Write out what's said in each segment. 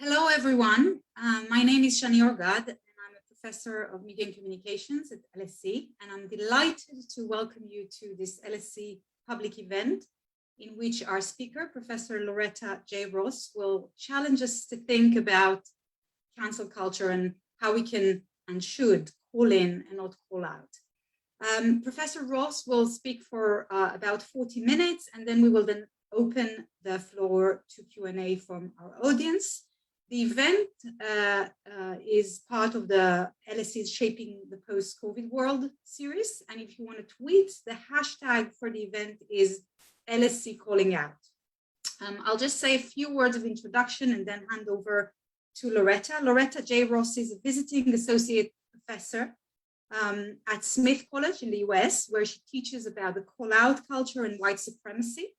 Hello, everyone. My name is Shani Orgad, and I'm a professor of media and communications at LSE. And I'm delighted to welcome you to this LSE public event in which our speaker, Professor Loretta J. Ross, will challenge us to think about cancel culture and how we can and should call in and not call out. Professor Ross will speak for about 40 minutes, and then we will then open the floor to Q&A from our audience. The event is part of the LSE's Shaping the Post-COVID World series. And if you want to tweet, the hashtag for the event is LSE Calling Out. I'll just say a few words of introduction and then hand over to Loretta. Loretta J. Ross is a visiting associate professor at Smith College in the US, where she teaches about the call-out culture and white supremacy.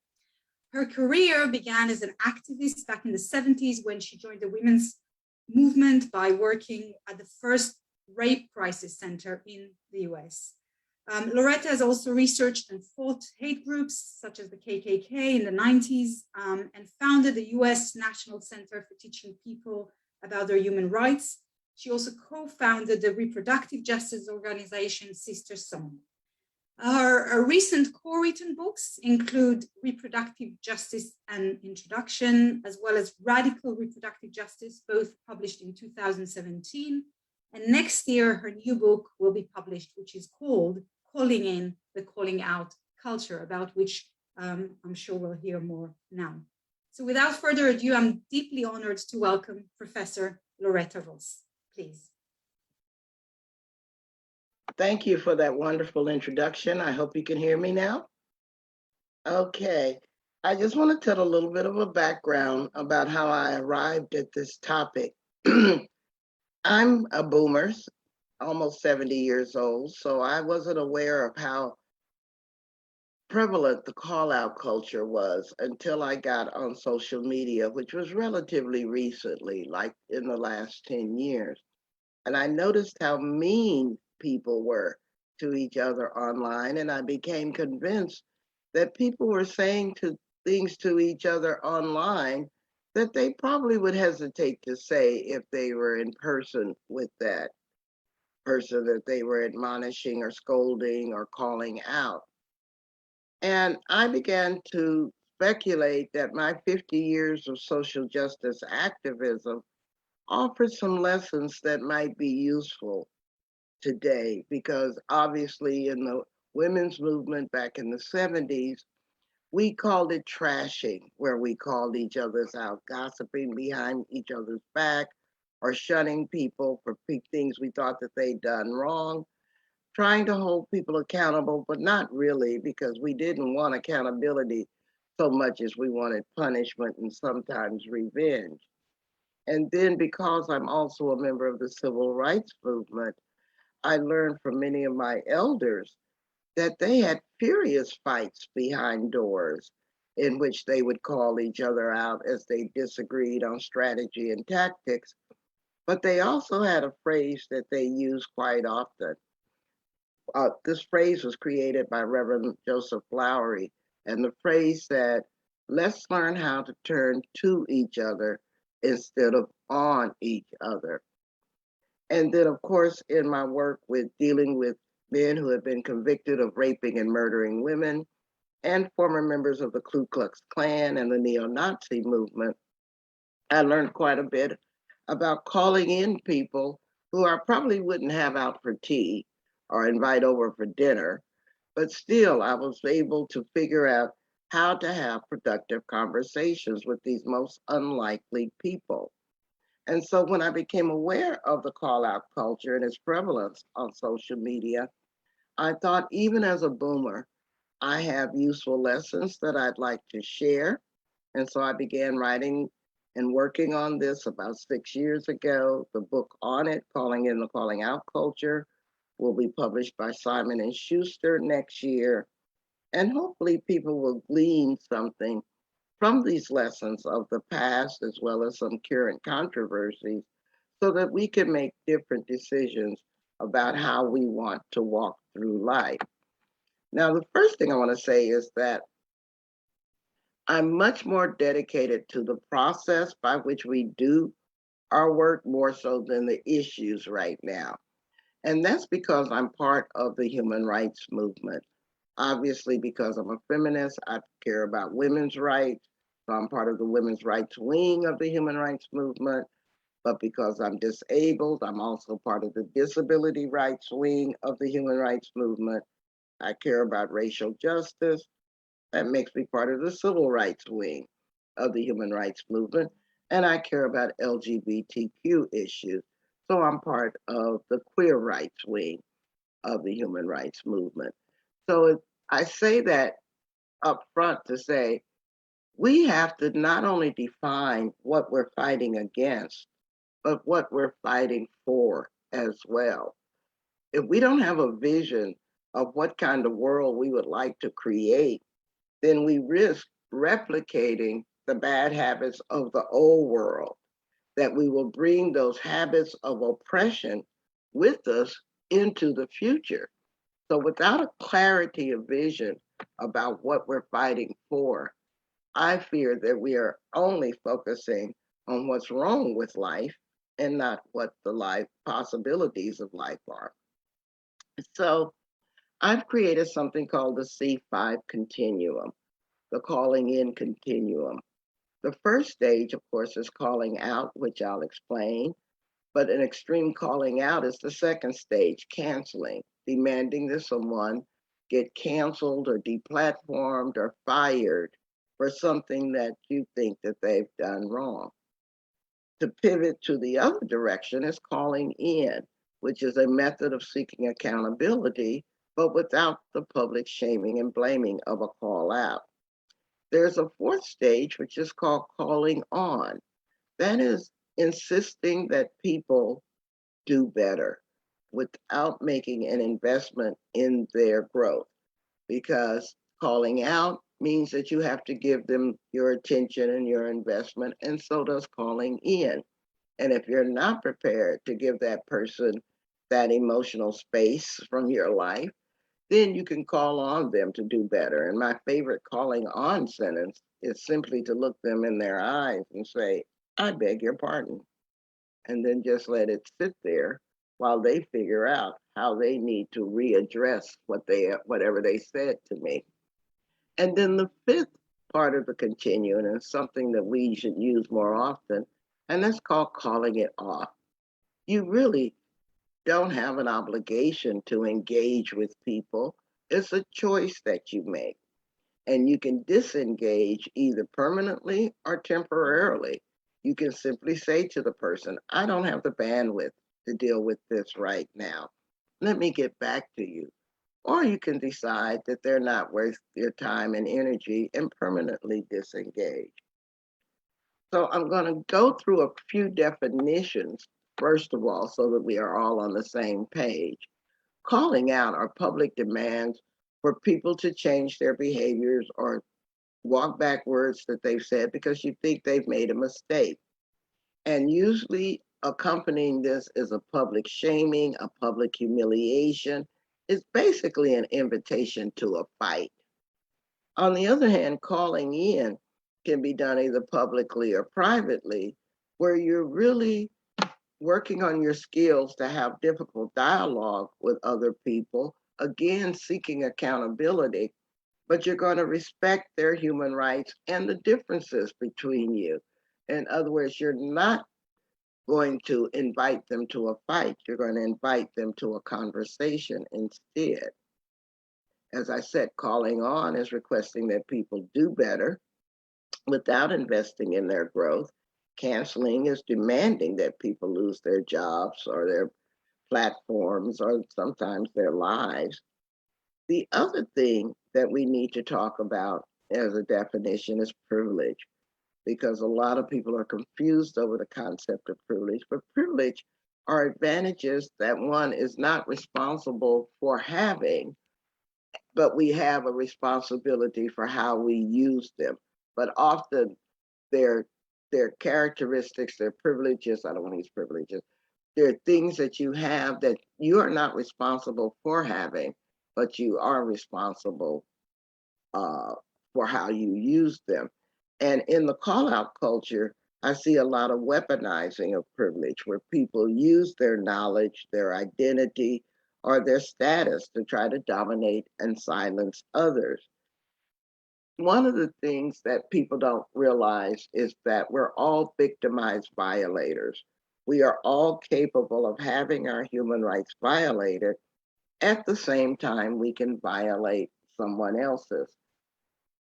Her career began as an activist back in the 70s when she joined the women's movement by working at the first rape crisis center in the US. Loretta has also researched and fought hate groups such as the KKK in the 90s and founded the US National Center for Teaching People about Their Human Rights. She also co-founded the reproductive justice organization Sister Song. Her recent co-written books include Reproductive Justice and Introduction, as well as Radical Reproductive Justice, both published in 2017. And next year, her new book will be published, which is called Calling In the Calling Out Culture, about which I'm sure we'll hear more now. So without further ado, I'm deeply honored to welcome Professor Loretta Ross. Please. Thank you for that wonderful introduction. I hope you can hear me now. Okay, I just want to tell a little bit of a background about how I arrived at this topic. I'm a boomer, almost 70 years old, so I wasn't aware of how prevalent the call-out culture was until I got on social media, which was relatively recently, like in the last 10 years. And I noticed how mean people were to each other online, and I became convinced that people were saying things to each other online that they probably would hesitate to say if they were in person with that person that they were admonishing or scolding or calling out. And I began to speculate that my 50 years of social justice activism offered some lessons that might be useful today, because obviously in the women's movement back in the 70s, we called it trashing, where we called each other's out, gossiping behind each other's back, or shunning people for things we thought that they'd done wrong, trying to hold people accountable, but not really, because we didn't want accountability so much as we wanted punishment and sometimes revenge. And then because I'm also a member of the civil rights movement, I learned from many of my elders that they had furious fights behind doors in which they would call each other out as they disagreed on strategy and tactics. But they also had a phrase that they used quite often. This phrase was created by Reverend Joseph Lowery, and the phrase said, "Let's learn how to turn to each other instead of on each other." And then, of course, in my work with dealing with men who have been convicted of raping and murdering women, and former members of the Ku Klux Klan and the neo-Nazi movement, I learned quite a bit about calling in people who I probably wouldn't have out for tea or invite over for dinner, but still I was able to figure out how to have productive conversations with these most unlikely people. And so when I became aware of the call-out culture and its prevalence on social media, I thought, even as a boomer, I have useful lessons that I'd like to share. And so I began writing and working on this about 6 years ago. The book on it, Calling In the Calling Out Culture, will be published by Simon & Schuster next year. And hopefully people will glean something from these lessons of the past, as well as some current controversies, so that we can make different decisions about how we want to walk through life. Now, the first thing I want to say is that I'm much more dedicated to the process by which we do our work more so than the issues right now. And that's because I'm part of the human rights movement. Obviously, because I'm a feminist, I care about women's rights. So I'm part of the women's rights wing of the human rights movement. But because I'm disabled, I'm also part of the disability rights wing of the human rights movement. I care about racial justice. That makes me part of the civil rights wing of the human rights movement. And I care about LGBTQ issues. So I'm part of the queer rights wing of the human rights movement. So I say that up front to say we have to not only define what we're fighting against, but what we're fighting for as well. If we don't have a vision of what kind of world we would like to create, then we risk replicating the bad habits of the old world, that we will bring those habits of oppression with us into the future. So without a clarity of vision about what we're fighting for, I fear that we are only focusing on what's wrong with life and not what the life possibilities of life are. So I've created something called the C5 continuum, the calling in continuum. The first stage, of course, is calling out, which I'll explain, but an extreme calling out is the second stage, canceling, demanding that someone get canceled or deplatformed or fired for something that you think that they've done wrong. To pivot to the other direction is calling in, which is a method of seeking accountability, but without the public shaming and blaming of a call out. There's a fourth stage, which is called calling on. That is insisting that people do better without making an investment in their growth, because calling out means that you have to give them your attention and your investment, and so does calling in. And if you're not prepared to give that person that emotional space from your life, then you can call on them to do better. And my favorite calling on sentence is simply to look them in their eyes and say, I beg your pardon, and then just let it sit there while they figure out how they need to readdress whatever they said to me. And then the fifth part of the continuum is something that we should use more often, and that's called calling it off. You really don't have an obligation to engage with people. It's a choice that you make. And you can disengage either permanently or temporarily. You can simply say to the person, I don't have the bandwidth to deal with this right now. Let me get back to you. Or you can decide that they're not worth your time and energy and permanently disengage. So I'm going to go through a few definitions, first of all, so that we are all on the same page. Calling out are public demands for people to change their behaviors or walk back words that they've said because you think they've made a mistake. And usually accompanying this is a public shaming, a public humiliation. It's basically an invitation to a fight. On the other hand, calling in can be done either publicly or privately, where you're really working on your skills to have difficult dialogue with other people, again, seeking accountability, but you're going to respect their human rights and the differences between you. In other words, you're not going to invite them to a fight. You're going to invite them to a conversation instead. As I said, calling on is requesting that people do better without investing in their growth. Canceling is demanding that people lose their jobs or their platforms or sometimes their lives. The other thing that we need to talk about as a definition is privilege, because a lot of people are confused over the concept of privilege. But privilege are advantages that one is not responsible for having, but we have a responsibility for how we use them. But often their characteristics, their privileges, I don't want to use privileges, they're things that you have that you are not responsible for having, but you are responsible for how you use them. And in the call out culture, I see a lot of weaponizing of privilege where people use their knowledge, their identity, or their status to try to dominate and silence others. One of the things that people don't realize is that we're all victimized violators. We are all capable of having our human rights violated. At the same time, we can violate someone else's.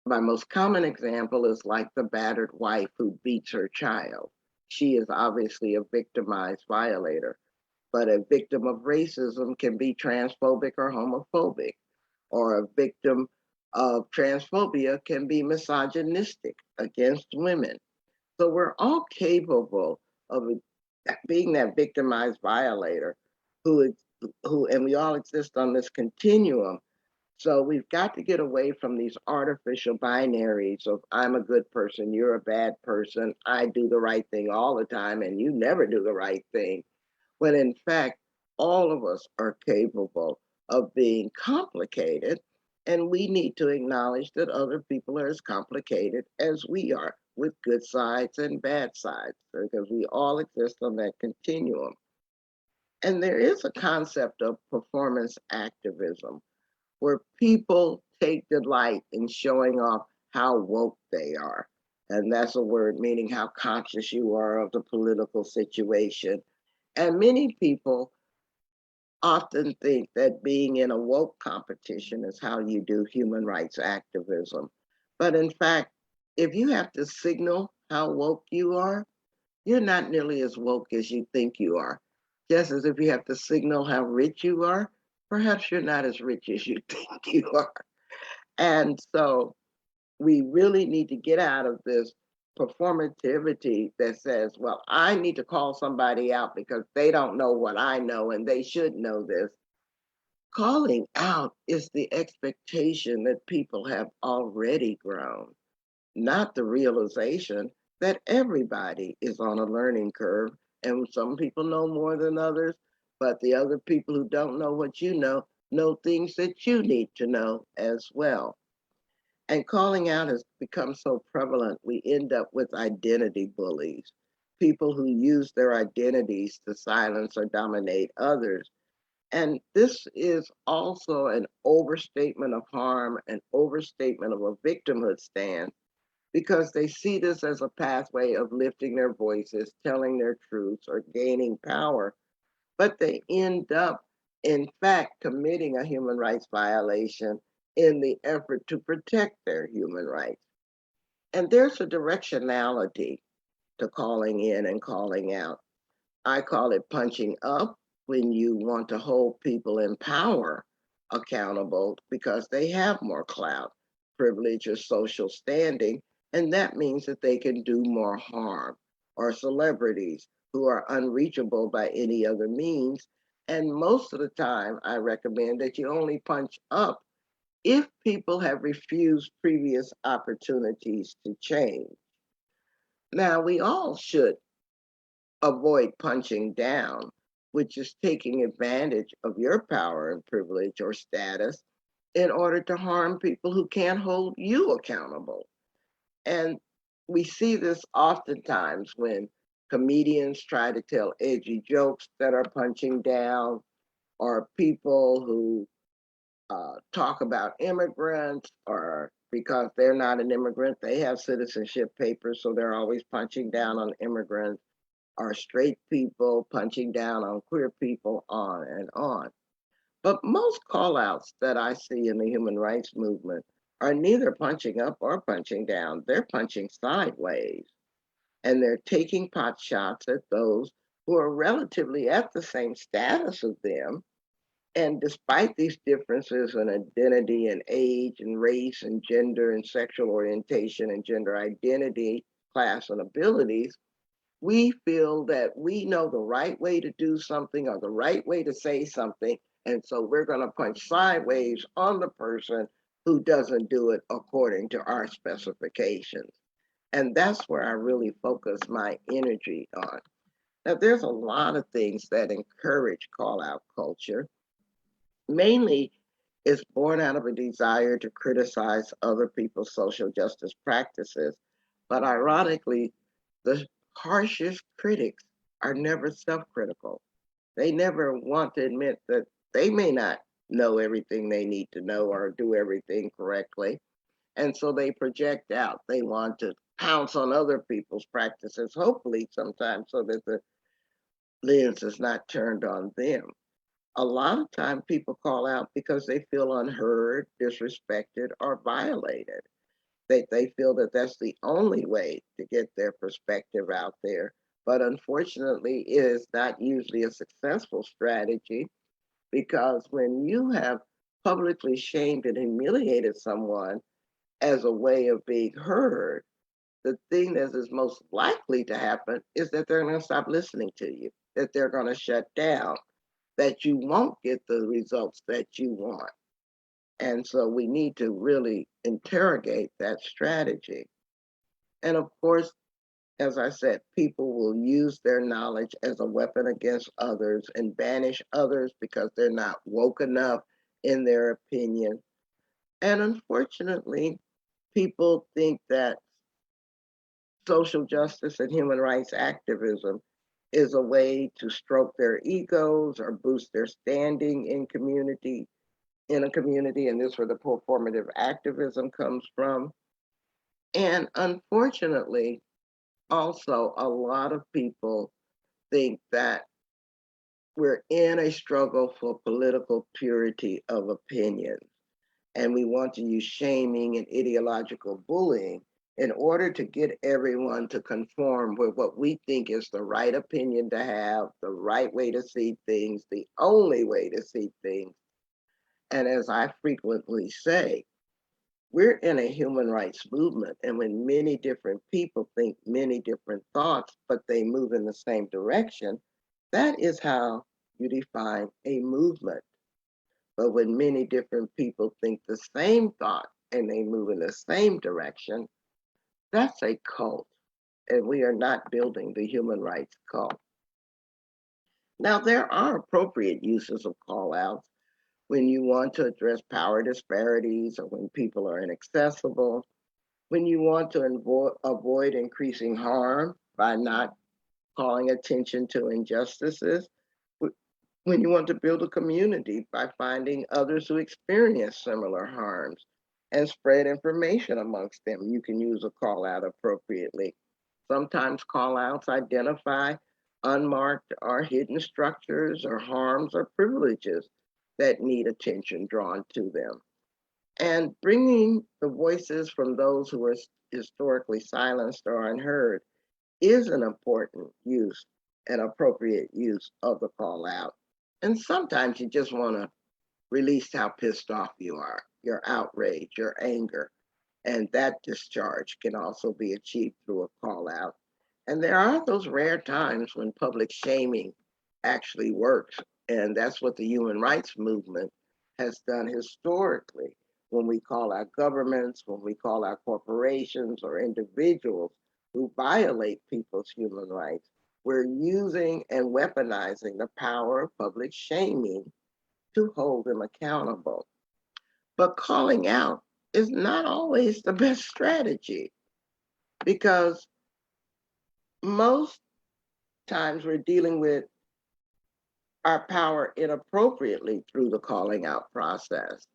My most common example is like the battered wife who beats her child. She is obviously a victimized violator, but a victim of racism can be transphobic or homophobic, or a victim of transphobia can be misogynistic against women. So we're all capable of being that victimized violator who, and we all exist on this continuum. So we've got to get away from these artificial binaries of I'm a good person, you're a bad person, I do the right thing all the time, and you never do the right thing. When in fact, all of us are capable of being complicated, and we need to acknowledge that other people are as complicated as we are, with good sides and bad sides, because we all exist on that continuum. And there is a concept of performance activism where people take delight in showing off how woke they are. And that's a word meaning how conscious you are of the political situation. And many people often think that being in a woke competition is how you do human rights activism. But in fact, if you have to signal how woke you are, you're not nearly as woke as you think you are. Just as if you have to signal how rich you are, perhaps you're not as rich as you think you are. And so we really need to get out of this performativity that says, well, I need to call somebody out because they don't know what I know and they should know this. Calling out is the expectation that people have already grown, not the realization that everybody is on a learning curve. And some people know more than others, but the other people who don't know what you know things that you need to know as well. And calling out has become so prevalent, we end up with identity bullies, people who use their identities to silence or dominate others. And this is also an overstatement of harm, an overstatement of a victimhood stand, because they see this as a pathway of lifting their voices, telling their truths, or gaining power. But they end up, in fact, committing a human rights violation in the effort to protect their human rights. And there's a directionality to calling in and calling out. I call it punching up when you want to hold people in power accountable because they have more clout, privilege, or social standing, and that means that they can do more harm. Or celebrities who are unreachable by any other means. And most of the time, I recommend that you only punch up if people have refused previous opportunities to change. Now, we all should avoid punching down, which is taking advantage of your power and privilege or status in order to harm people who can't hold you accountable. And we see this oftentimes when comedians try to tell edgy jokes that are punching down, or people who talk about immigrants, or because they're not an immigrant, they have citizenship papers, so they're always punching down on immigrants, or straight people punching down on queer people, on and on. But most callouts that I see in the human rights movement are neither punching up or punching down. They're punching sideways. And they're taking pot shots at those who are relatively at the same status as them. And despite these differences in identity and age and race and gender and sexual orientation and gender identity, class and abilities, we feel that we know the right way to do something or the right way to say something. And so we're going to punch sideways on the person who doesn't do it according to our specifications. And that's where I really focus my energy on. Now, there's a lot of things that encourage call out culture. Mainly, it's born out of a desire to criticize other people's social justice practices. But ironically, the harshest critics are never self-critical. They never want to admit that they may not know everything they need to know or do everything correctly. And so they project out. They want to pounce on other people's practices, hopefully sometimes so that the lens is not turned on them. A lot of time people call out because they feel unheard, disrespected, or violated. They feel that that's the only way to get their perspective out there. But unfortunately, it is not usually a successful strategy because when you have publicly shamed and humiliated someone as a way of being heard, the thing that is most likely to happen is that they're going to stop listening to you, that they're going to shut down, that you won't get the results that you want. And so we need to really interrogate that strategy. And of course, as I said, people will use their knowledge as a weapon against others and banish others because they're not woke enough in their opinion. And unfortunately, people think that social justice and human rights activism is a way to stroke their egos or boost their standing in a community, and this is where the performative activism comes from. And unfortunately, also a lot of people think that we're in a struggle for political purity of opinion, and we want to use shaming and ideological bullying in order to get everyone to conform with what we think is the right opinion to have, the right way to see things, the only way to see things. And as I frequently say, we're in a human rights movement, and when many different people think many different thoughts, but they move in the same direction, that is how you define a movement. But when many different people think the same thought and they move in the same direction, that's a cult. And we are not building the human rights cult. Now, there are appropriate uses of call outs when you want to address power disparities or when people are inaccessible, when you want to avoid increasing harm by not calling attention to injustices, when you want to build a community by finding others who experience similar harms and spread information amongst them. You can use a call out appropriately. Sometimes call outs identify unmarked or hidden structures or harms or privileges that need attention drawn to them. And bringing the voices from those who are historically silenced or unheard is an important use and appropriate use of the call out. And sometimes you just want to release how pissed off you are, your outrage, your anger. And that discharge can also be achieved through a call out. And there are those rare times when public shaming actually works. And that's what the human rights movement has done historically. When we call out governments, when we call out corporations or individuals who violate people's human rights, we're using and weaponizing the power of public shaming to hold them accountable. But calling out is not always the best strategy because most times we're dealing with our power inappropriately through the calling out process.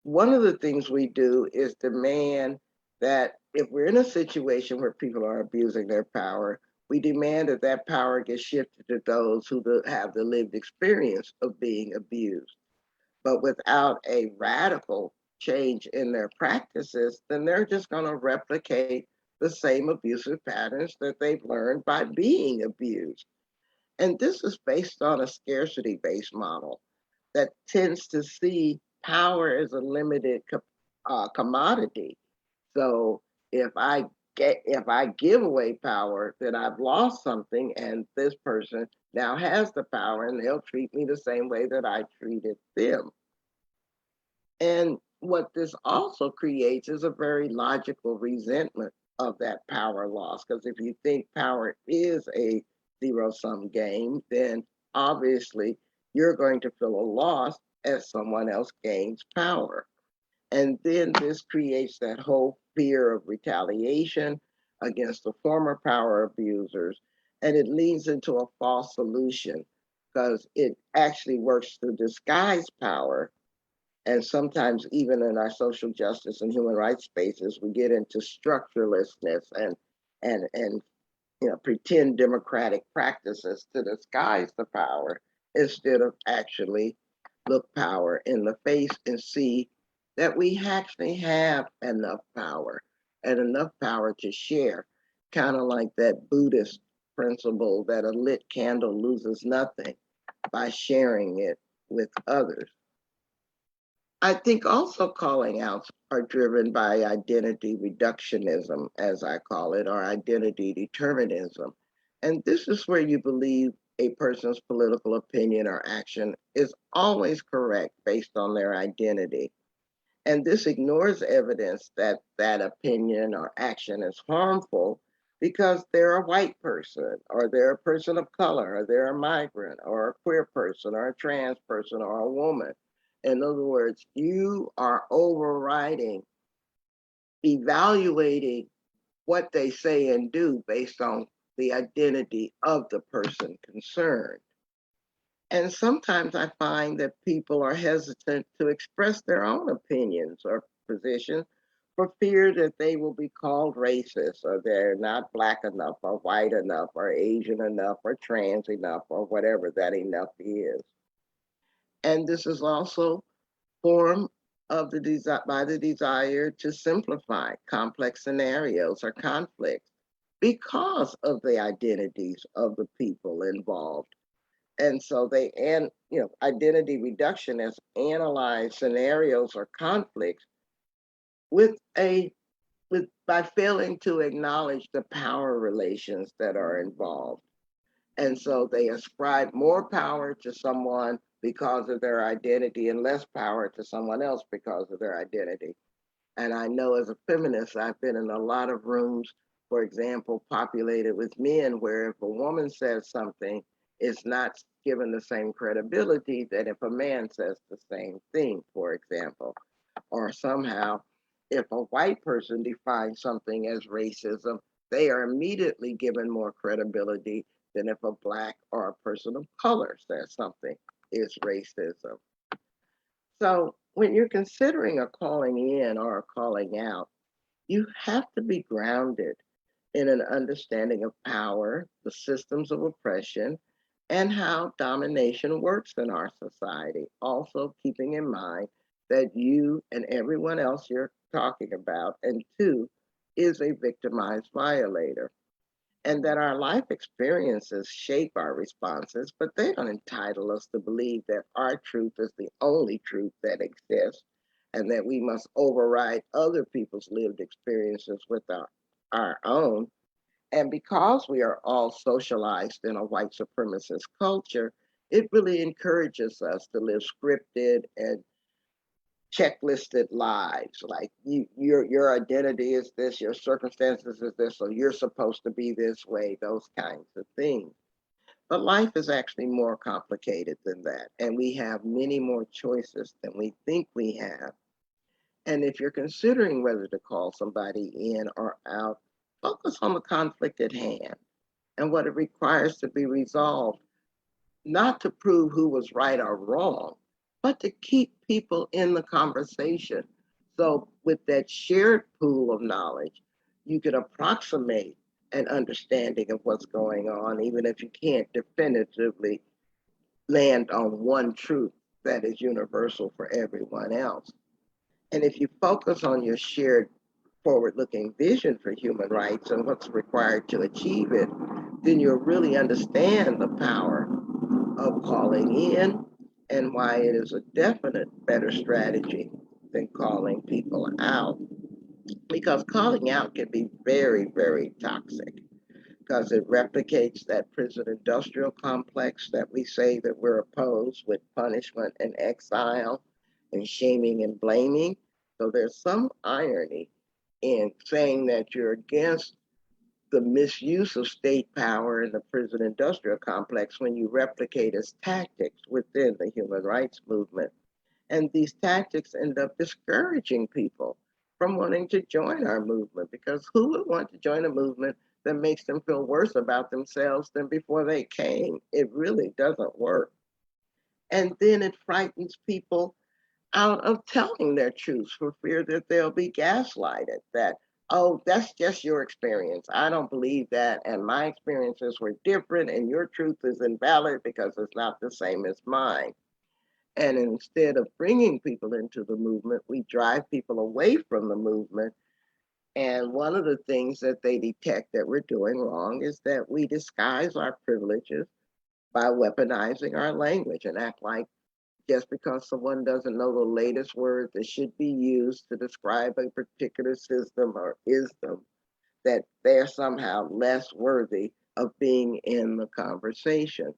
One of the things we do is demand that if we're in a situation where people are abusing their power, we demand that that power gets shifted to those who have the lived experience of being abused. But without a radical change in their practices, then they're just going to replicate the same abusive patterns that they've learned by being abused. And this is based on a scarcity based model that tends to see power as a limited commodity. So if I give away power, then I've lost something, and this person now has the power, and they'll treat me the same way that I treated them. And what this also creates is a very logical resentment of that power loss. Because if you think power is a zero sum game, then obviously you're going to feel a loss as someone else gains power. And then this creates that whole fear of retaliation, against the former power abusers, and it leads into a false solution because it actually works to disguise power. And sometimes, even in our social justice and human rights spaces, we get into structurelessness and pretend democratic practices to disguise the power instead of actually look power in the face and see that we actually have enough power and enough power to share. Kind of like that Buddhist principle that a lit candle loses nothing by sharing it with others. I think also calling outs are driven by identity reductionism, as I call it, or identity determinism. And this is where you believe a person's political opinion or action is always correct based on their identity. And this ignores evidence that that opinion or action is harmful because they're a white person, or they're a person of color, or they're a migrant, or a queer person, or a trans person, or a woman. In other words, you are overriding, evaluating what they say and do based on the identity of the person concerned. And sometimes I find that people are hesitant to express their own opinions or positions for fear that they will be called racist, or they're not Black enough, or white enough, or Asian enough, or trans enough, or whatever that enough is. And this is also formed of by the desire to simplify complex scenarios or conflicts because of the identities of the people involved. And so identity reductionists analyze scenarios or conflicts with by failing to acknowledge the power relations that are involved. And so they ascribe more power to someone because of their identity and less power to someone else because of their identity. And I know as a feminist, I've been in a lot of rooms, for example, populated with men, where if a woman says something, it's not given the same credibility that if a man says the same thing, for example. Or somehow, if a white person defines something as racism, they are immediately given more credibility than if a Black or a person of color says something is racism. So when you're considering a calling in or a calling out, you have to be grounded in an understanding of power, the systems of oppression, and how domination works in our society. Also, keeping in mind that you and everyone else you're talking about, and two, is a victimized violator. And that our life experiences shape our responses, but they don't entitle us to believe that our truth is the only truth that exists and that we must override other people's lived experiences with our own. And because we are all socialized in a white supremacist culture, it really encourages us to live scripted and checklisted lives. Like your identity is this, your circumstances is this, so you're supposed to be this way, those kinds of things. But life is actually more complicated than that. And we have many more choices than we think we have. And if you're considering whether to call somebody in or out, focus on the conflict at hand and what it requires to be resolved, not to prove who was right or wrong, but to keep people in the conversation. So, with that shared pool of knowledge, you can approximate an understanding of what's going on, even if you can't definitively land on one truth that is universal for everyone else. And if you focus on your shared forward looking vision for human rights and what's required to achieve it, then you'll really understand the power of calling in and why it is a definite better strategy than calling people out. Because calling out can be very, very toxic because it replicates that prison industrial complex that we say that we're opposed with punishment and exile and shaming and blaming. So there's some irony in saying that you're against the misuse of state power in the prison industrial complex when you replicate as tactics within the human rights movement. And these tactics end up discouraging people from wanting to join our movement, because who would want to join a movement that makes them feel worse about themselves than before they came? It really doesn't work. And then it frightens people out of telling their truths for fear that they'll be gaslighted, that, oh, that's just your experience. I don't believe that. And my experiences were different, and your truth is invalid because it's not the same as mine. And instead of bringing people into the movement, we drive people away from the movement. And one of the things that they detect that we're doing wrong is that we disguise our privileges by weaponizing our language and act like just because someone doesn't know the latest word that should be used to describe a particular system or ism, that they're somehow less worthy of being in the conversation.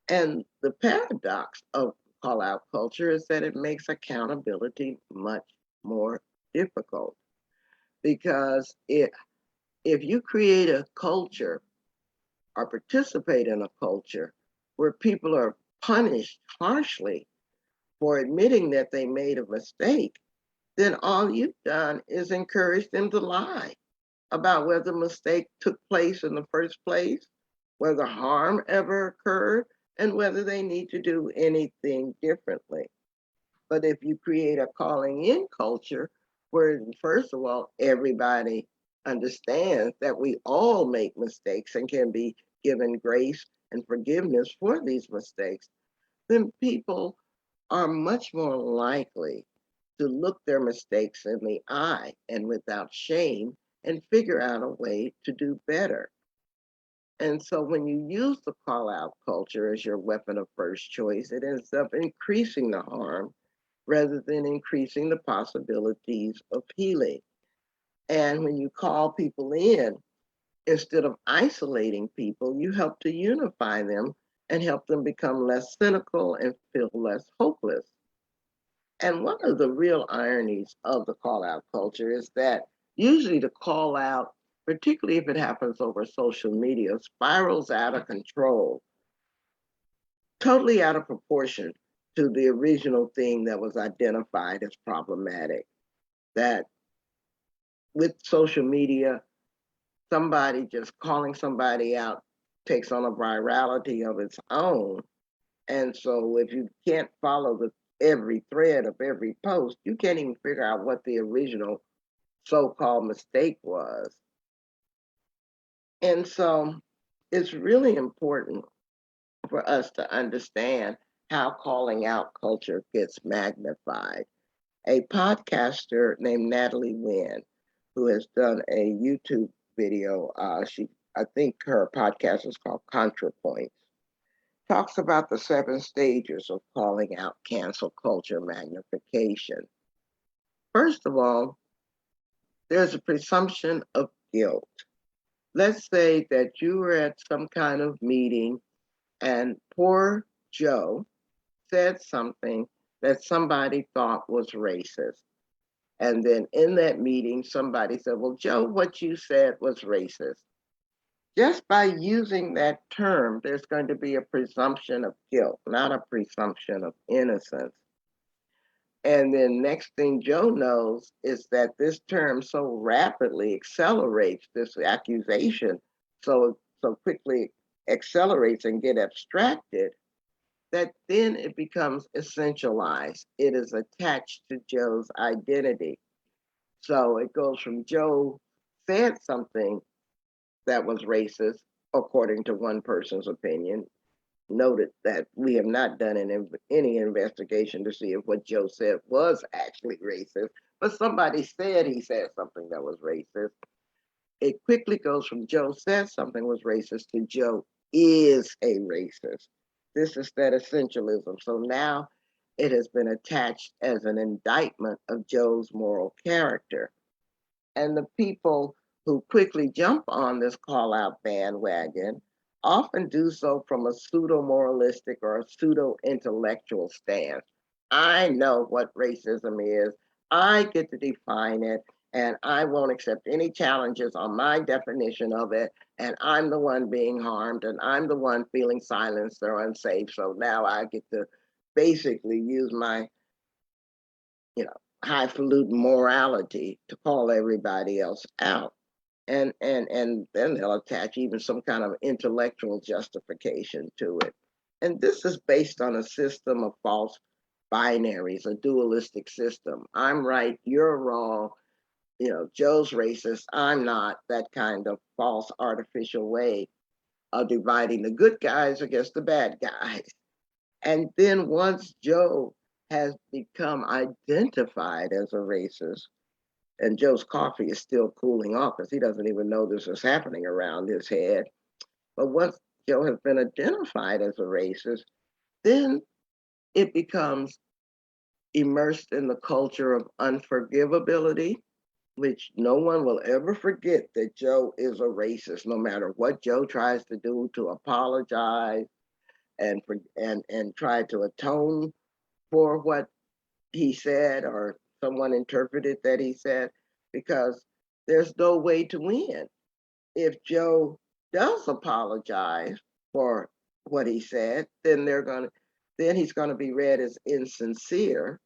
And the paradox of call out culture is that it makes accountability much more difficult, because if you create a culture or participate in a culture where people are punished harshly for admitting that they made a mistake, then all you've done is encourage them to lie about whether the mistake took place in the first place, whether harm ever occurred, and whether they need to do anything differently. But if you create a calling in culture where, first of all, everybody understands that we all make mistakes and can be given grace and forgiveness for these mistakes, then people are much more likely to look their mistakes in the eye and without shame and figure out a way to do better. And so when you use the call out culture as your weapon of first choice, it ends up increasing the harm rather than increasing the possibilities of healing. And when you call people in, instead of isolating people, you help to unify them and help them become less cynical and feel less hopeless. And one of the real ironies of the call out culture is that usually the call out, particularly if it happens over social media, spirals out of control, totally out of proportion to the original thing that was identified as problematic. That with social media, somebody just calling somebody out takes on a virality of its own. And so if you can't follow every thread of every post, you can't even figure out what the original so-called mistake was. And so it's really important for us to understand how calling out culture gets magnified. A podcaster named Natalie Wynn, who has done a YouTube video, I think her podcast is called ContraPoints, talks about the 7 stages of calling out cancel culture magnification. First of all, there's a presumption of guilt. Let's say that you were at some kind of meeting and poor Joe said something that somebody thought was racist. And then in that meeting, somebody said, well, Joe, what you said was racist. Just by using that term, there's going to be a presumption of guilt, not a presumption of innocence. And then next thing Joe knows is that this term so rapidly accelerates, this accusation so quickly accelerates and get abstracted, that then it becomes essentialized. It is attached to Joe's identity. So it goes from Joe said something that was racist, according to one person's opinion. Noted that we have not done any investigation to see if what Joe said was actually racist, but somebody said he said something that was racist. It quickly goes from Joe said something was racist to Joe is a racist. This is that essentialism. So now it has been attached as an indictment of Joe's moral character. And the people who quickly jump on this call out bandwagon often do so from a pseudo moralistic or a pseudo intellectual stance. I know what racism is, I get to define it, and I won't accept any challenges on my definition of it. And I'm the one being harmed, and I'm the one feeling silenced or unsafe. So now I get to basically use my highfalutin morality to call everybody else out. And then they'll attach even some kind of intellectual justification to it. And this is based on a system of false binaries, a dualistic system. I'm right, you're wrong. Joe's racist, I'm not. That kind of false artificial way of dividing the good guys against the bad guys. And then once Joe has become identified as a racist, and Joe's coffee is still cooling off because he doesn't even know this is happening around his head. But once Joe has been identified as a racist, then it becomes immersed in the culture of unforgivability, which no one will ever forget that Joe is a racist, no matter what Joe tries to do to apologize and try to atone for what he said or someone interpreted that he said, because there's no way to win. If Joe does apologize for what he said, then he's gonna be read as insincere.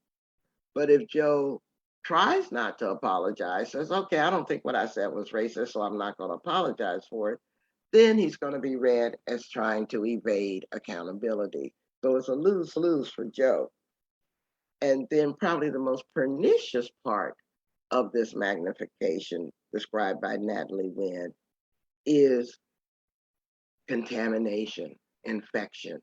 But if Joe tries not to apologize, says, okay, I don't think what I said was racist, so I'm not gonna apologize for it, then he's gonna be read as trying to evade accountability. So it's a lose-lose for Joe. And then probably the most pernicious part of this magnification described by Natalie Wynn is contamination, infection.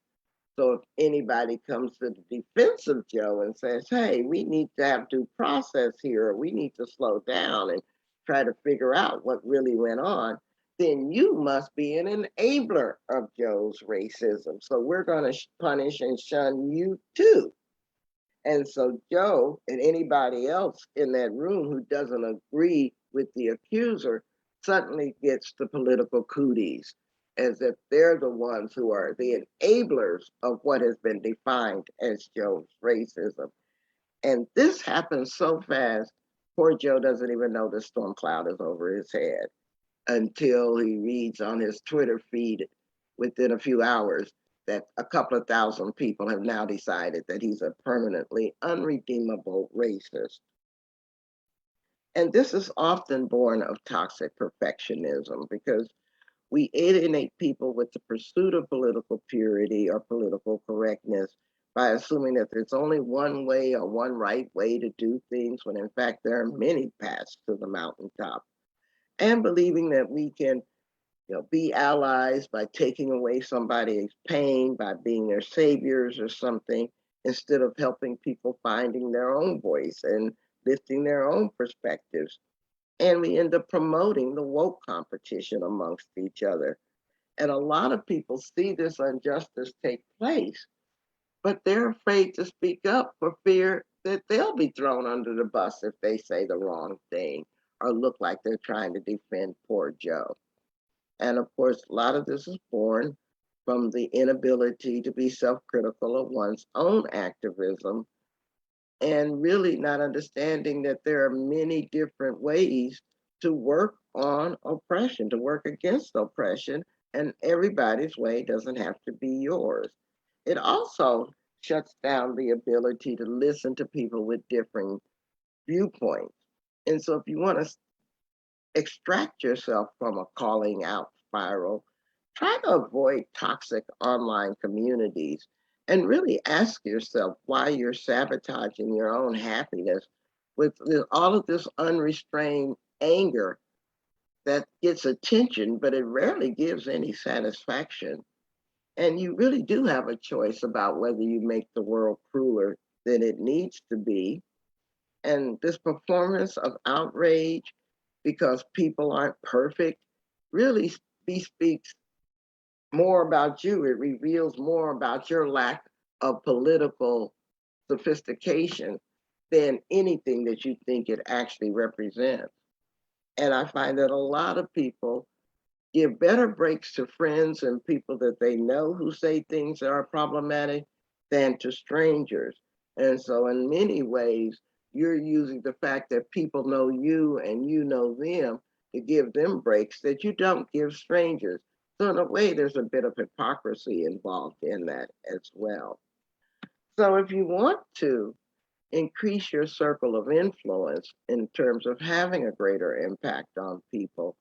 So if anybody comes to the defense of Joe and says, hey, we need to have due process here, or we need to slow down and try to figure out what really went on, then you must be an enabler of Joe's racism. So we're going to punish and shun you too. And so Joe and anybody else in that room who doesn't agree with the accuser suddenly gets the political cooties, as if they're the ones who are the enablers of what has been defined as Joe's racism. And this happens so fast, poor Joe doesn't even know the storm cloud is over his head until he reads on his Twitter feed within a few hours that a couple of thousand people have now decided that he's a permanently unredeemable racist. And this is often born of toxic perfectionism, because we alienate people with the pursuit of political purity or political correctness by assuming that there's only one way or one right way to do things, when in fact there are many paths to the mountaintop, and believing that we can be allies by taking away somebody's pain, by being their saviors or something, instead of helping people finding their own voice and lifting their own perspectives. And we end up promoting the woke competition amongst each other. And a lot of people see this injustice take place, but they're afraid to speak up for fear that they'll be thrown under the bus if they say the wrong thing or look like they're trying to defend poor Joe. And of course, a lot of this is born from the inability to be self-critical of one's own activism, and really not understanding that there are many different ways to work on oppression, to work against oppression, and everybody's way doesn't have to be yours. It also shuts down the ability to listen to people with differing viewpoints. And so if you want to extract yourself from a calling out spiral, try to avoid toxic online communities and really ask yourself why you're sabotaging your own happiness with all of this unrestrained anger that gets attention, but it rarely gives any satisfaction. And you really do have a choice about whether you make the world crueler than it needs to be. And this performance of outrage because people aren't perfect really speaks more about you. It reveals more about your lack of political sophistication than anything that you think it actually represents. And I find that a lot of people give better breaks to friends and people that they know who say things that are problematic than to strangers. And so, in many ways, you're using the fact that people know you and you know them to give them breaks that you don't give strangers. So, in a way, there's a bit of hypocrisy involved in that as well. So, if you want to increase your circle of influence in terms of having a greater impact on people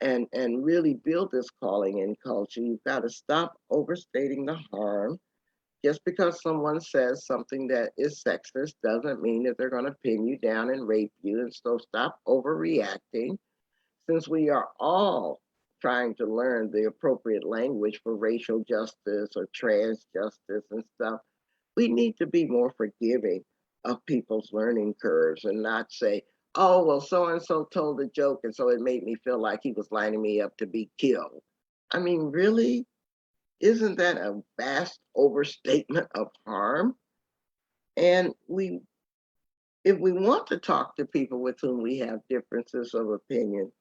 and really build this calling in culture, you've got to stop overstating the harm. Just because someone says something that is sexist doesn't mean that they're going to pin you down and rape you. And so stop overreacting. Since we are all trying to learn the appropriate language for racial justice or trans justice and stuff, we need to be more forgiving of people's learning curves and not say, oh, well, so and so told a joke, and so it made me feel like he was lining me up to be killed. I mean, really? Isn't that a vast overstatement of harm? And if we want to talk to people with whom we have differences of opinion,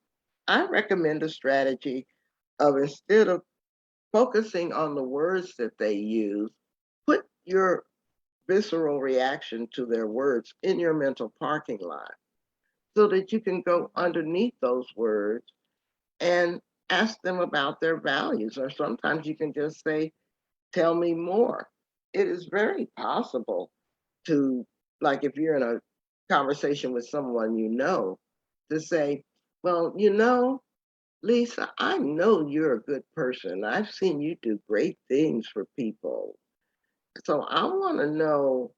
I recommend a strategy of, instead of focusing on the words that they use, put your visceral reaction to their words in your mental parking lot so that you can go underneath those words and ask them about their values. Or sometimes you can just say, tell me more. It is very possible to, like, if you're in a conversation with someone you know, to say, well, Lisa, I know you're a good person. I've seen you do great things for people. So I want to know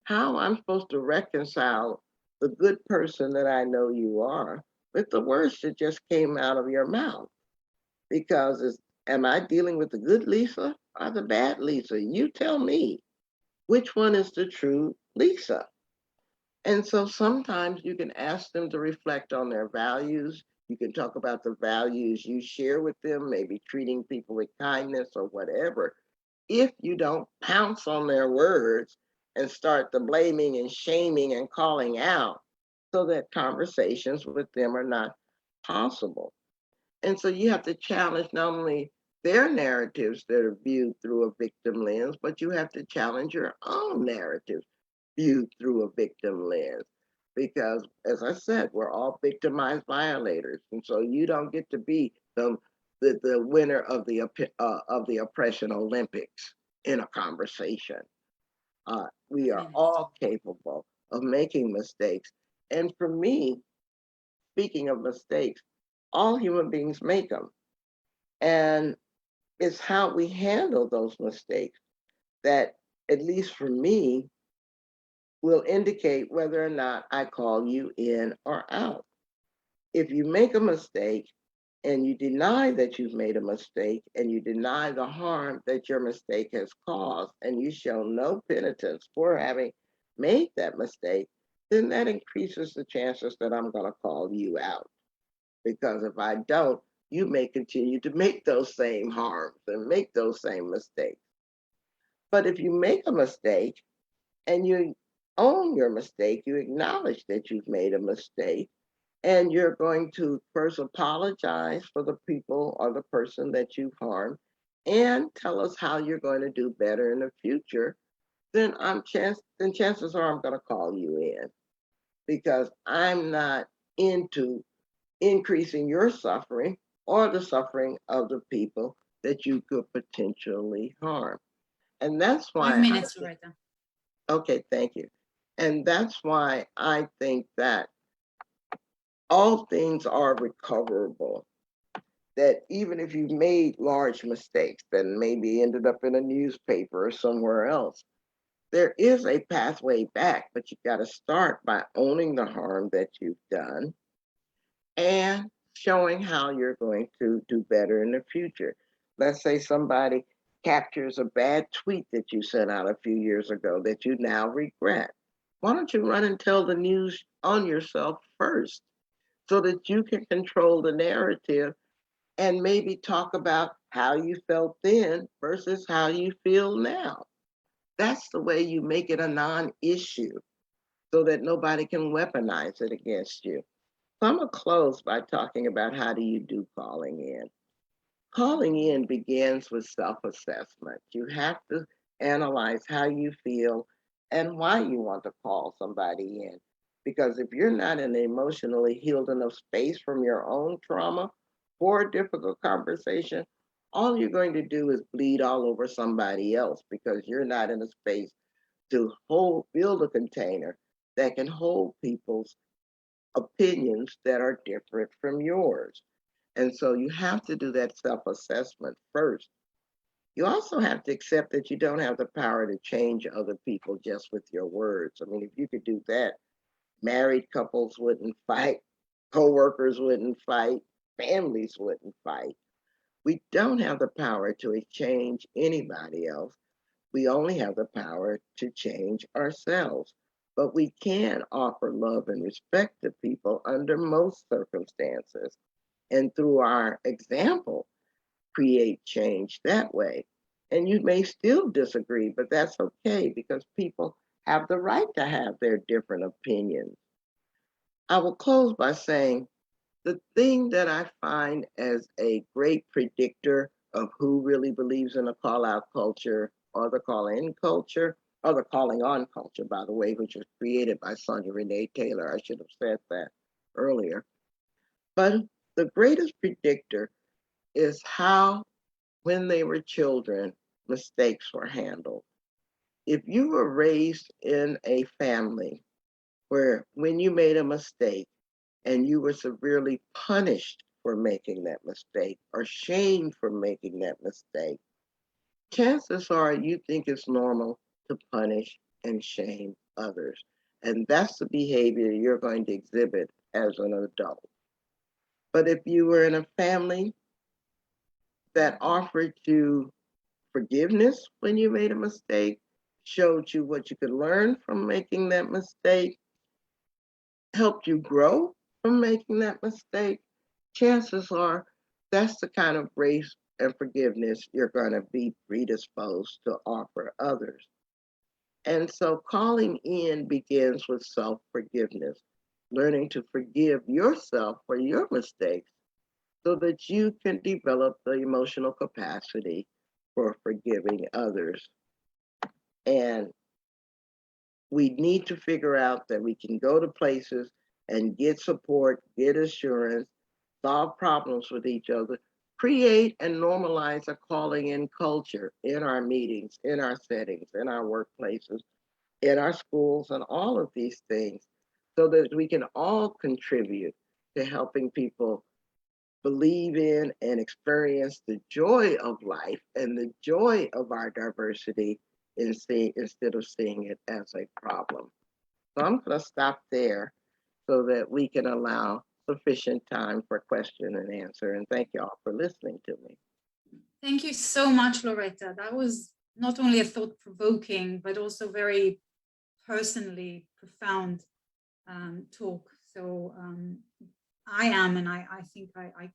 how I'm supposed to reconcile the good person that I know you are with the words that just came out of your mouth. Because am I dealing with the good Lisa or the bad Lisa? You tell me which one is the true Lisa. And so sometimes you can ask them to reflect on their values. You can talk about the values you share with them, maybe treating people with kindness or whatever. If you don't pounce on their words and start the blaming and shaming and calling out, so that conversations with them are not possible. And so you have to challenge not only their narratives that are viewed through a victim lens, but you have to challenge your own narratives viewed through a victim lens. Because, as I said, we're all victimized violators. And so you don't get to be the winner of the oppression Olympics in a conversation. We are all capable of making mistakes. And for me, speaking of mistakes, all human beings make them. And it's how we handle those mistakes that, at least for me, will indicate whether or not I call you in or out. If you make a mistake and you deny that you've made a mistake and you deny the harm that your mistake has caused and you show no penitence for having made that mistake, then that increases the chances that I'm going to call you out. Because if I don't, you may continue to make those same harms and make those same mistakes. But if you make a mistake and you own your mistake, you acknowledge that you've made a mistake, and you're going to first apologize for the people or the person that you've harmed and tell us how you're going to do better in the future, then chances are I'm going to call you in, because I'm not into increasing your suffering or the suffering of the people that you could potentially harm. And that's why 5 minutes, Loretta. Okay, thank you. And that's why I think that all things are recoverable. That even if you've made large mistakes that maybe ended up in a newspaper or somewhere else, there is a pathway back, but you've got to start by owning the harm that you've done and showing how you're going to do better in the future. Let's say somebody captures a bad tweet that you sent out a few years ago that you now regret. Why don't you run and tell the news on yourself first so that you can control the narrative and maybe talk about how you felt then versus how you feel now? That's the way you make it a non-issue so that nobody can weaponize it against you. So I'm going to close by talking about how do you do calling in. Calling in begins with self-assessment. You have to analyze how you feel and why you want to call somebody in. Because if you're not in an emotionally healed enough space from your own trauma for a difficult conversation, all you're going to do is bleed all over somebody else because you're not in a space to build a container that can hold people's opinions that are different from yours. And so you have to do that self-assessment first. You also have to accept that you don't have the power to change other people just with your words. I mean, if you could do that, married couples wouldn't fight, co-workers wouldn't fight, families wouldn't fight. We don't have the power to change anybody else. We only have the power to change ourselves. But we can offer love and respect to people under most circumstances. And through our example, create change that way. And you may still disagree, but that's okay because people have the right to have their different opinions. I will close by saying the thing that I find as a great predictor of who really believes in a call out culture or the call in culture, or the calling on culture, by the way, which was created by Sonia Renee Taylor. I should have said that earlier. But the greatest predictor is how, when they were children, mistakes were handled. If you were raised in a family where when you made a mistake and you were severely punished for making that mistake or shamed for making that mistake, chances are you think it's normal to punish and shame others. And that's the behavior you're going to exhibit as an adult. But if you were in a family that offered you forgiveness when you made a mistake, showed you what you could learn from making that mistake, helped you grow from making that mistake, chances are that's the kind of grace and forgiveness you're going to be predisposed to offer others. And so calling in begins with self-forgiveness, learning to forgive yourself for your mistakes so that you can develop the emotional capacity for forgiving others. And we need to figure out that we can go to places and get support, get assurance, solve problems with each other, create and normalize a calling in culture in our meetings, in our settings, in our workplaces, in our schools, and all of these things so that we can all contribute to helping people believe in and experience the joy of life and the joy of our diversity instead of seeing it as a problem. So I'm going to stop there so that we can allow sufficient time for question and answer. And thank you all for listening to me. Thank you so much, Loretta. That was not only a thought-provoking, but also very personally profound talk. So I am, and I think I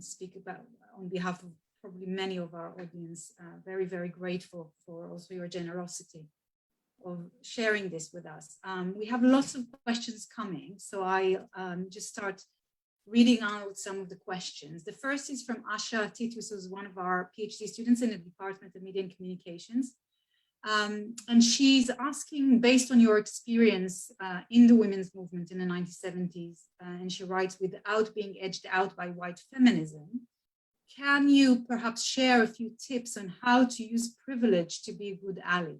speak about on behalf of probably many of our audience, very, very grateful for also your generosity of sharing this with us. We have lots of questions coming, so I just start reading out some of the questions. The first is from Asha Titus, who's one of our PhD students in the Department of Media and Communications. And she's asking, based on your experience in the women's movement in the 1970s, and she writes, without being edged out by white feminism, can you perhaps share a few tips on how to use privilege to be a good ally?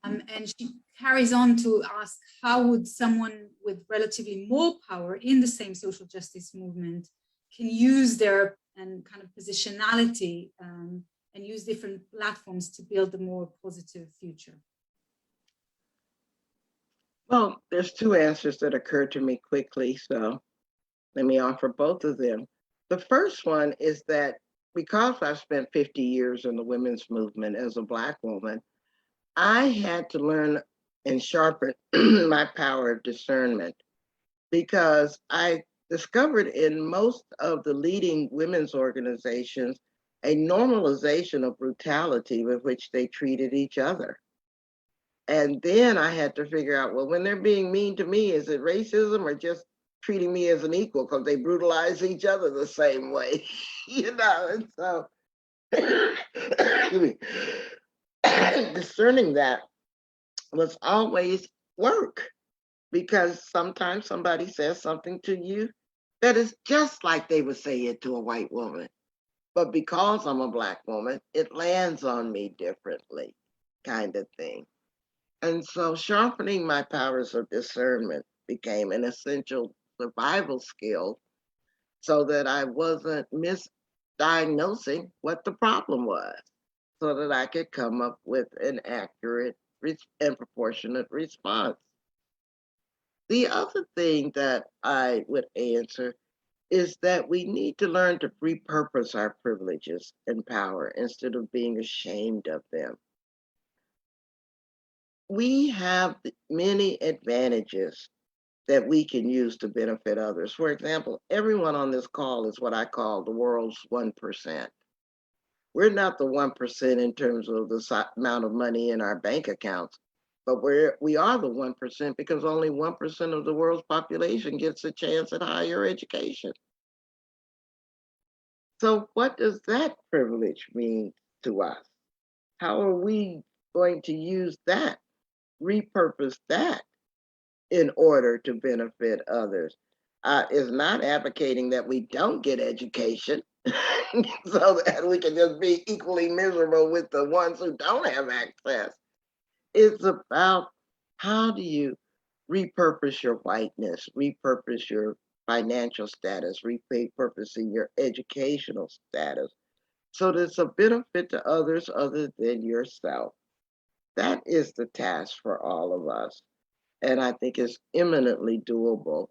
And she carries on to ask, how would someone with relatively more power in the same social justice movement can use their and kind of positionality and use different platforms to build a more positive future? Well, there's two answers that occur to me quickly, so let me offer both of them. The first one is that because I've spent 50 years in the women's movement as a Black woman, I had to learn and sharpen my power of discernment because I discovered in most of the leading women's organizations a normalization of brutality with which they treated each other. And then I had to figure out, well, when they're being mean to me, is it racism or just treating me as an equal because they brutalize each other the same way, you know? And so discerning that was always work because sometimes somebody says something to you that is just like they would say it to a white woman. but because I'm a Black woman, it lands on me differently, kind of thing. And so sharpening my powers of discernment became an essential survival skill so that I wasn't misdiagnosing what the problem was, so that I could come up with an accurate and proportionate response. The other thing that I would answer is that we need to learn to repurpose our privileges and power instead of being ashamed of them. We have many advantages that we can use to benefit others. For example, everyone on this call is what I call the world's 1%. We're not the 1% in terms of the amount of money in our bank accounts, but we are the 1% because only 1% of the world's population gets a chance at higher education. So what does that privilege mean to us? How are we going to use that, repurpose that in order to benefit others? Is not advocating that we don't get education so that we can just be equally miserable with the ones who don't have access. It's about how do you repurpose your whiteness, repurpose your financial status, repurposing your educational status so that it's a benefit to others other than yourself. That is the task for all of us. And I think it's eminently doable.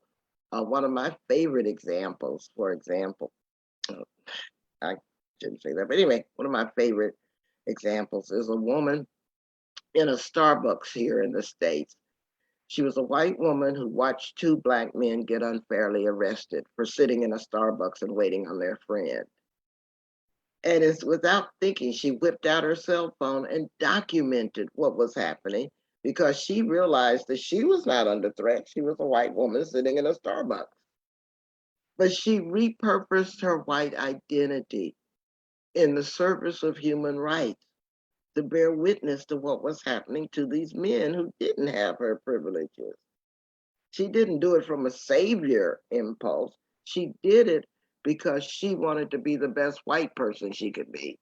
One of my favorite examples, for example, I shouldn't say that, but anyway, one of my favorite examples is a woman in a Starbucks here in the States. She was a white woman who watched two Black men get unfairly arrested for sitting in a Starbucks and waiting on their friend. And it's without thinking, she whipped out her cell phone and documented what was happening because she realized that she was not under threat. She was a white woman sitting in a Starbucks. But she repurposed her white identity in the service of human rights to bear witness to what was happening to these men who didn't have her privileges. She didn't do it from a savior impulse. She did it because she wanted to be the best white person she could be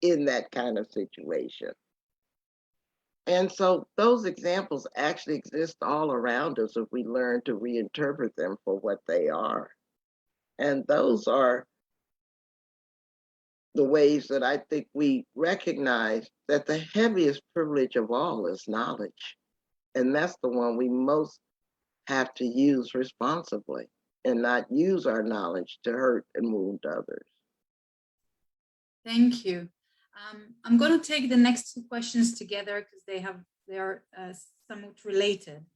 in that kind of situation. And so those examples actually exist all around us if we learn to reinterpret them for what they are. And those are the ways that I think we recognize that the heaviest privilege of all is knowledge. And that's the one we most have to use responsibly and not use our knowledge to hurt and wound others. Thank you. I'm going to take the next two questions together because they are somewhat related.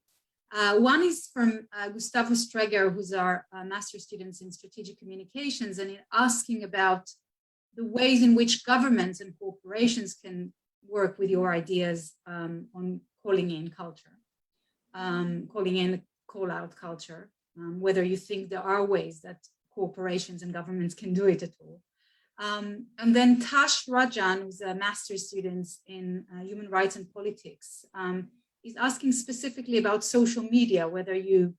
One is from Gustavo Streger, who's our master's student in strategic communications, and asking about the ways in which governments and corporations can work with your ideas on calling in culture, calling in call-out culture, whether you think there are ways that corporations and governments can do it at all. And then Tash Rajan, who's a master's student in human rights and politics, is asking specifically about social media, whether you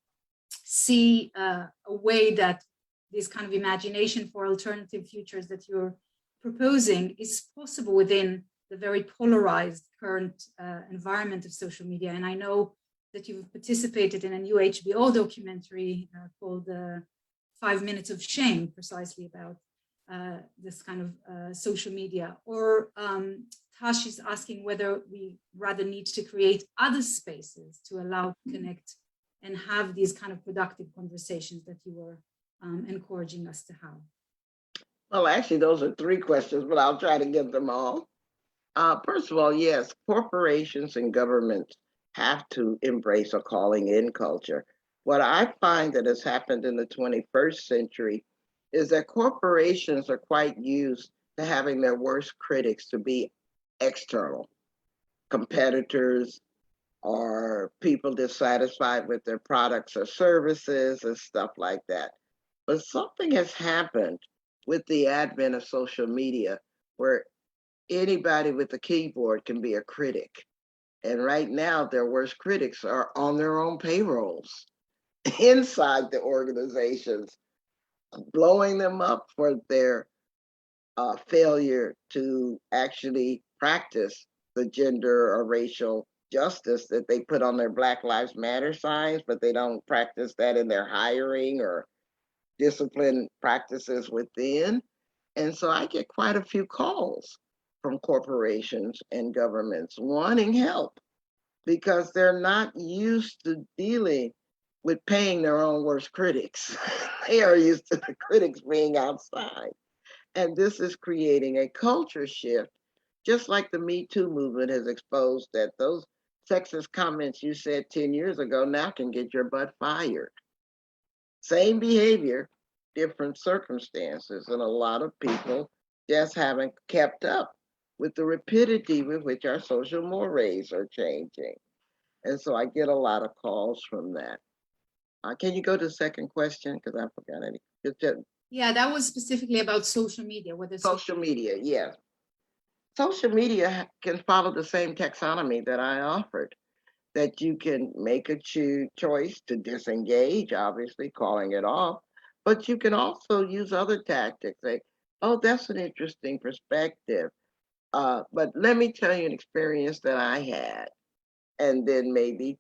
see a way that this kind of imagination for alternative futures that you're proposing is possible within the very polarized current environment of social media. And I know that you've participated in a new HBO documentary called 5 Minutes of Shame, precisely about this kind of social media. Or Tash is asking whether we rather need to create other spaces to allow to connect and have these kind of productive conversations that you were encouraging us to have. Well, actually, those are three questions, but I'll try to get them all. First of all, yes, corporations and governments have to embrace a calling in culture. What I find that has happened in the 21st century is that corporations are quite used to having their worst critics to be external, competitors or people dissatisfied with their products or services and stuff like that. But something has happened with the advent of social media where anybody with a keyboard can be a critic. And right now, their worst critics are on their own payrolls inside the organizations, blowing them up for their failure to actually practice the gender or racial justice that they put on their Black Lives Matter signs, but they don't practice that in their hiring or discipline practices within. And so I get quite a few calls from corporations and governments wanting help because they're not used to dealing with paying their own worst critics. They are used to the critics being outside. And this is creating a culture shift, just like the Me Too movement has exposed that those sexist comments you said 10 years ago now can get your butt fired. Same behavior, different circumstances. And a lot of people just haven't kept up with the rapidity with which our social mores are changing. And so I get a lot of calls from that. Can you go to the second question? Because I forgot any. Yeah, that was specifically about social media. Whether social media, yes. Social media can follow the same taxonomy that I offered, that you can make a choice to disengage, obviously, calling it off, but you can also use other tactics. Like, oh, that's an interesting perspective. But let me tell you an experience that I had, and then maybe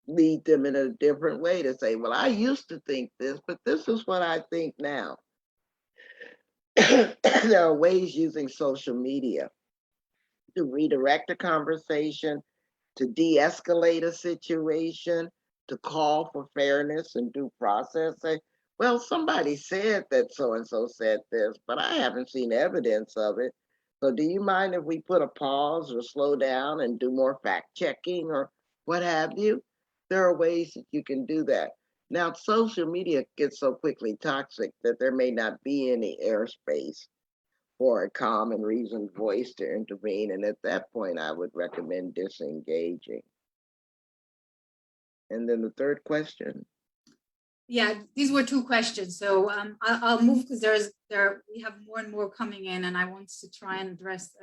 lead them in a different way to say, well, I used to think this, but this is what I think now. There are ways using social media to redirect a conversation, to de-escalate a situation, to call for fairness and due process. Say, well, somebody said that so-and-so said this, but I haven't seen evidence of it. So do you mind if we put a pause or slow down and do more fact checking or what have you? There are ways that you can do that. Now, social media gets so quickly toxic that there may not be any airspace for a calm and reasoned voice to intervene. And at that point, I would recommend disengaging. And then the third question. Yeah, these were two questions. So I'll move because we have more and more coming in, and I want to try and address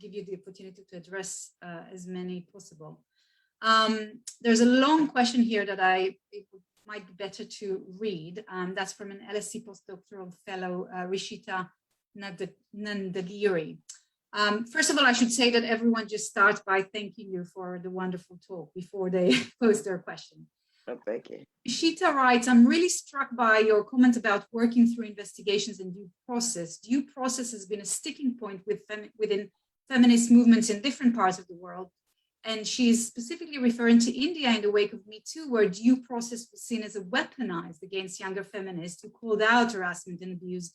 give you the opportunity to address as many possible. There's a long question here that it might be better to read. That's from an LSE postdoctoral fellow, Rishita Nandagiri. First of all, I should say that everyone just starts by thanking you for the wonderful talk before they pose their question. Oh, thank you. Shita writes, I'm really struck by your comment about working through investigations and due process. Due process has been a sticking point within feminist movements in different parts of the world. And she's specifically referring to India in the wake of Me Too, where due process was seen as a weaponized against younger feminists who called out harassment and abuse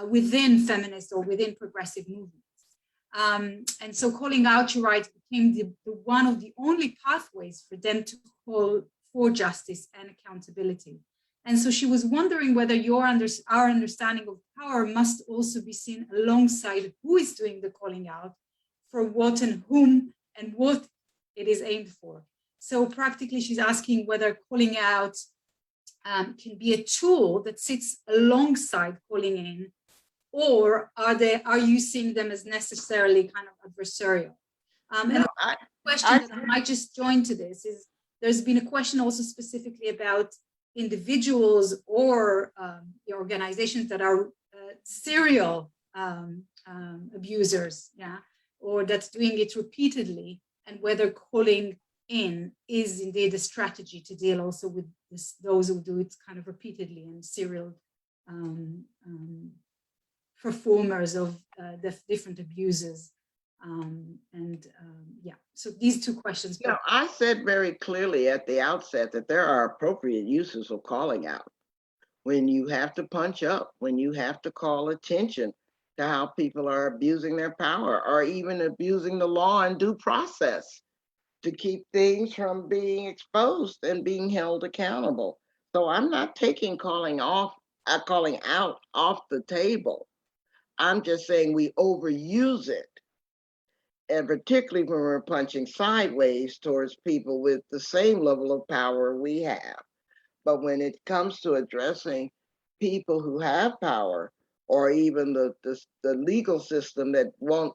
within feminist or within progressive movements. And so calling out, you write, became the one of the only pathways for them to call for justice and accountability. And so she was wondering whether our understanding of power must also be seen alongside who is doing the calling out, for what and whom, and what it is aimed for. So practically, she's asking whether calling out can be a tool that sits alongside calling in, or are you seeing them as necessarily kind of adversarial? And a question that I might just join to this is, there's been a question also specifically about individuals or the organizations that are serial abusers, yeah, or that's doing it repeatedly, and whether calling in is indeed a strategy to deal also with those who do it kind of repeatedly and serial performers of the different abuses. Yeah, so these two questions. You know, I said very clearly at the outset that there are appropriate uses of calling out. When you have to punch up, when you have to call attention to how people are abusing their power or even abusing the law and due process to keep things from being exposed and being held accountable. So I'm not taking calling out off the table. I'm just saying we overuse it. And particularly when we're punching sideways towards people with the same level of power we have. But when it comes to addressing people who have power, or even the legal system that won't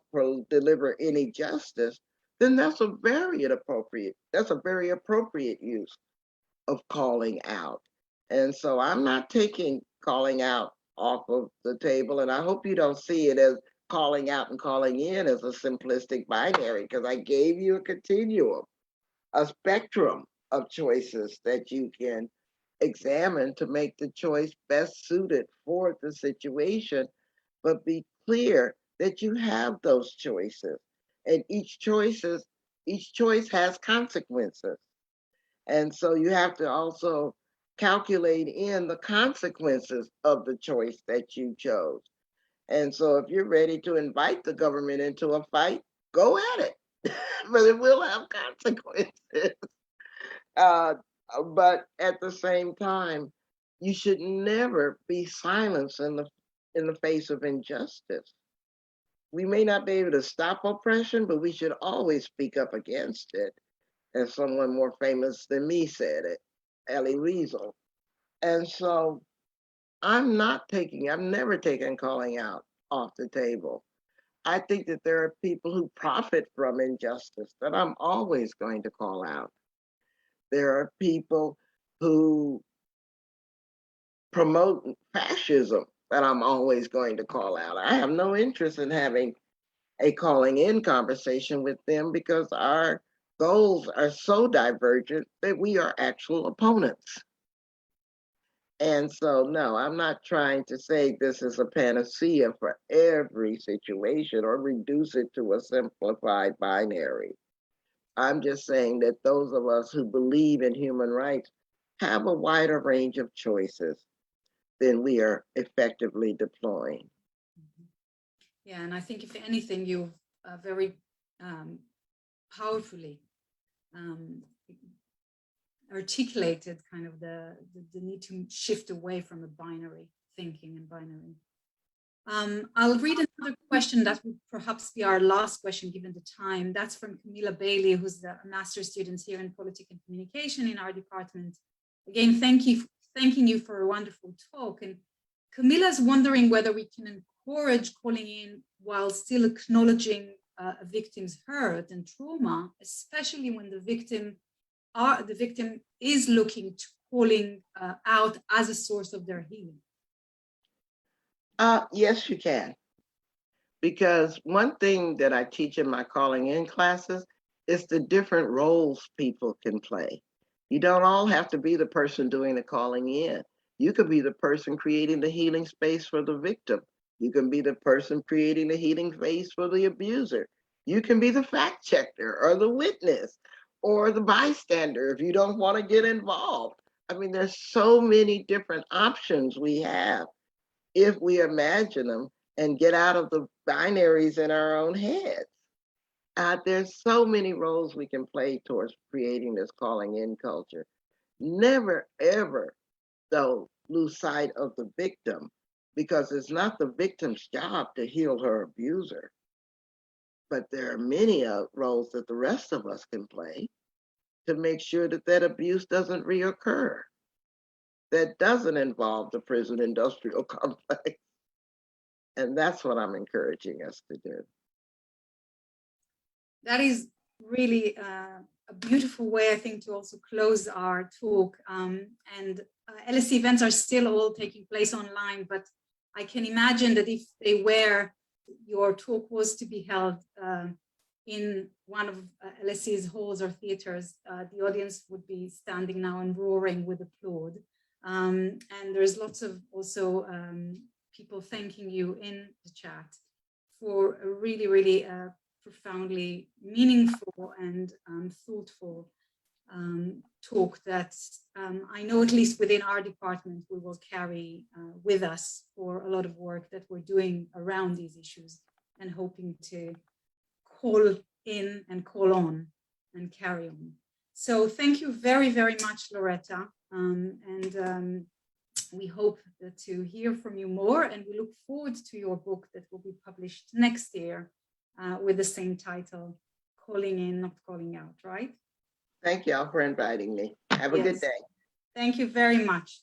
deliver any justice, then that's a very appropriate use of calling out. And so I'm not taking calling out off of the table. And I hope you don't see it as calling out and calling in as a simplistic binary, because I gave you a continuum, a spectrum of choices that you can examine to make the choice best suited for the situation. But be clear that you have those choices, and each choice has consequences. And so you have to also calculate in the consequences of the choice that you chose. And so if you're ready to invite the government into a fight, go at it. But it will have consequences. But at the same time, you should never be silenced in the face of injustice. We may not be able to stop oppression, but we should always speak up against it. As someone more famous than me said it, Elie Wiesel. And so I'm never taken calling out off the table. I think that there are people who profit from injustice that I'm always going to call out. There are people who promote fascism that I'm always going to call out. I have no interest in having a calling in conversation with them because our goals are so divergent that we are actual opponents. And so, no, I'm not trying to say this is a panacea for every situation or reduce it to a simplified binary. I'm just saying that those of us who believe in human rights have a wider range of choices than we are effectively deploying. Yeah, and I think if anything, you very powerfully articulated kind of the need to shift away from a binary thinking and binary. I'll read another question that would perhaps be our last question given the time. That's from Camilla Bailey, who's a master's student here in Politics and Communication in our department. Again, thanking you for a wonderful talk. And Camilla's wondering whether we can encourage calling in while still acknowledging a victim's hurt and trauma, especially when the victim is looking to calling out as a source of their healing. Yes, you can. Because one thing that I teach in my calling in classes is the different roles people can play. You don't all have to be the person doing the calling in. You could be the person creating the healing space for the victim. You can be the person creating the healing space for the abuser. You can be the fact checker or the witness or the bystander if you don't want to get involved. I mean, there's so many different options we have if we imagine them and get out of the binaries in our own heads. There's so many roles we can play towards creating this calling in culture. Never, ever, though, lose sight of the victim, because it's not the victim's job to heal her abuser. But there are many roles that the rest of us can play to make sure that that abuse doesn't reoccur, that doesn't involve the prison industrial complex. And that's what I'm encouraging us to do. That is really a beautiful way, I think, to also close our talk. And LSE events are still all taking place online, but I can imagine that if your talk was to be held in one of LSE's halls or theaters, the audience would be standing now and roaring with applaud. And there's lots of also people thanking you in the chat for a really, really profoundly meaningful and thoughtful talk that I know, at least within our department, we will carry with us for a lot of work that we're doing around these issues and hoping to call in and call on and carry on. So thank you very, very much, Loretta. And we hope to hear from you more, and we look forward to your book that will be published next year with the same title, Calling In, Not Calling Out, right? Thank y'all for inviting me. Have a good day. Thank you very much.